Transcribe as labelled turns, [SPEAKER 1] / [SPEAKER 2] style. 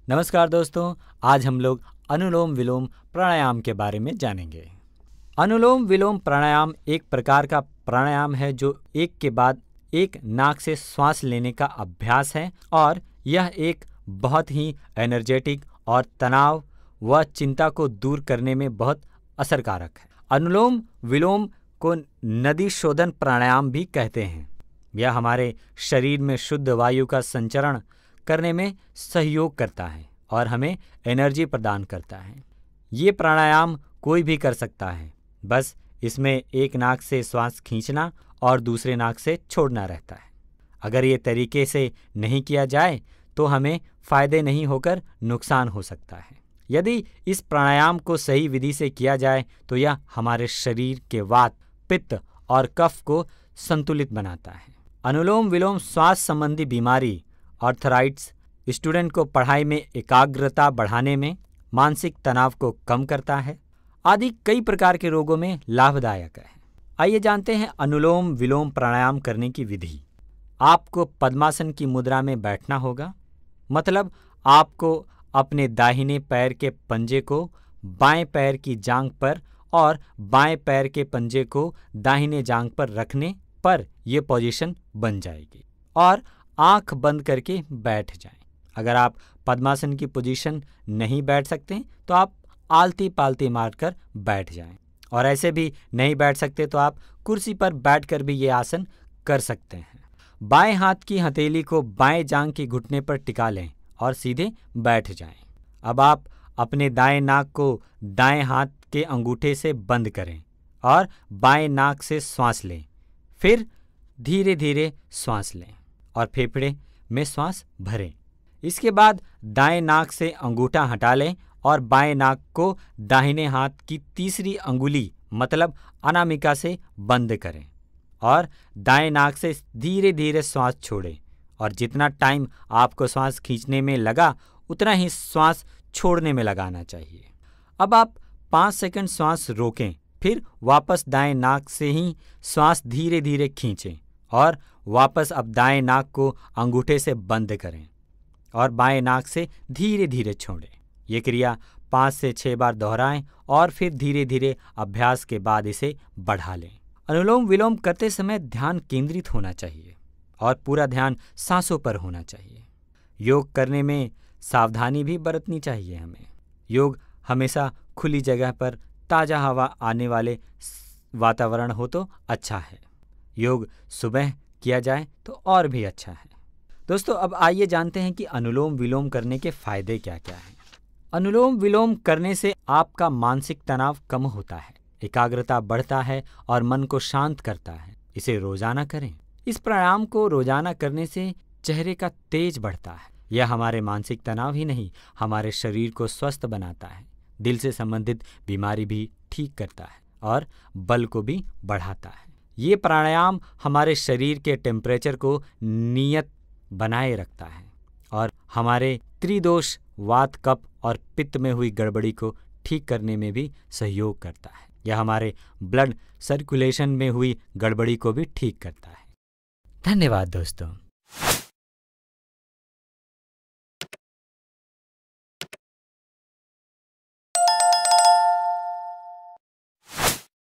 [SPEAKER 1] नमस्कार दोस्तों, आज हम लोग अनुलोम विलोम प्राणायाम के बारे में जानेंगे। अनुलोम विलोम प्राणायाम एक प्रकार का प्राणायाम है जो एक के बाद एक नाक से श्वास लेने का अभ्यास है और यह एक बहुत ही एनर्जेटिक और तनाव व चिंता को दूर करने में बहुत असरकारक है। अनुलोम विलोम को नदी शोधन प्राणायाम भी कहते हैं। यह हमारे शरीर में शुद्ध वायु का संचरण करने में सहयोग करता है और हमें एनर्जी प्रदान करता है। ये प्राणायाम कोई भी कर सकता है, बस इसमें एक नाक से श्वास खींचना और दूसरे नाक से छोड़ना रहता है। अगर ये तरीके से नहीं किया जाए तो हमें फायदे नहीं होकर नुकसान हो सकता है। यदि इस प्राणायाम को सही विधि से किया जाए तो यह हमारे शरीर के वात, पित्त और कफ को संतुलित बनाता है। अनुलोम विलोम श्वास संबंधी बीमारी, आर्थराइटिस, स्टूडेंट को पढ़ाई में एकाग्रता बढ़ाने में, मानसिक तनाव को कम करता है आदि कई प्रकार के रोगों में लाभदायक है। आइए जानते हैं अनुलोम विलोम प्राणायाम करने की विधि। आपको पद्मासन की मुद्रा में बैठना होगा, मतलब आपको अपने दाहिने पैर के पंजे को बाएं पैर की जांघ पर और बाएं पैर के पंजे को दाहिने जांघ पर रखने पर यह पोजीशन बन जाएगी और आंख बंद करके बैठ जाएं। अगर आप पद्मासन की पोजीशन नहीं बैठ सकते तो आप आलती पालती मारकर बैठ जाएं, और ऐसे भी नहीं बैठ सकते तो आप कुर्सी पर बैठकर भी ये आसन कर सकते हैं। बाएं हाथ की हथेली को बाएं जांघ के घुटने पर टिका लें और सीधे बैठ जाएं। अब आप अपने दाएं नाक को दाएं हाथ के अंगूठे से बंद करें और बाएं नाक से श्वास लें। फिर धीरे धीरे श्वास लें और फेफड़े में श्वास भरें। इसके बाद दाएं नाक से अंगूठा हटा लें और बाएं नाक को दाहिने हाथ की तीसरी अंगुली मतलब अनामिका से बंद करें और दाएं नाक से धीरे धीरे श्वास छोड़ें, और जितना टाइम आपको श्वास खींचने में लगा उतना ही श्वास छोड़ने में लगाना चाहिए। अब आप 5 सेकंड श्वास रोकें, फिर वापस दाएं नाक से ही श्वास धीरे धीरे खींचें और वापस अब दाएं नाक को अंगूठे से बंद करें और बाएं नाक से धीरे धीरे छोड़ें। ये क्रिया 5 से 6 बार दोहराएं और फिर धीरे धीरे अभ्यास के बाद इसे बढ़ा लें। अनुलोम विलोम करते समय ध्यान केंद्रित होना चाहिए और पूरा ध्यान सांसों पर होना चाहिए। योग करने में सावधानी भी बरतनी चाहिए हमें। योग हमेशा खुली जगह पर ताज़ा हवा आने वाले वातावरण हो तो अच्छा है। योग सुबह किया जाए तो और भी अच्छा है। दोस्तों, अब आइए जानते हैं कि अनुलोम विलोम करने के फायदे क्या क्या हैं। अनुलोम विलोम करने से आपका मानसिक तनाव कम होता है, एकाग्रता बढ़ता है और मन को शांत करता है। इसे रोजाना करें। इस प्राणायाम को रोजाना करने से चेहरे का तेज बढ़ता है। यह हमारे मानसिक तनाव ही नहीं, हमारे शरीर को स्वस्थ बनाता है, दिल से संबंधित बीमारी भी ठीक करता है और बल को भी बढ़ाता है। ये प्राणायाम हमारे शरीर के टेम्परेचर को नियत बनाए रखता है और हमारे त्रिदोष वात, कफ और पित्त में हुई गड़बड़ी को ठीक करने में भी सहयोग करता है। यह हमारे ब्लड सर्कुलेशन में हुई गड़बड़ी को भी ठीक करता है। धन्यवाद दोस्तों।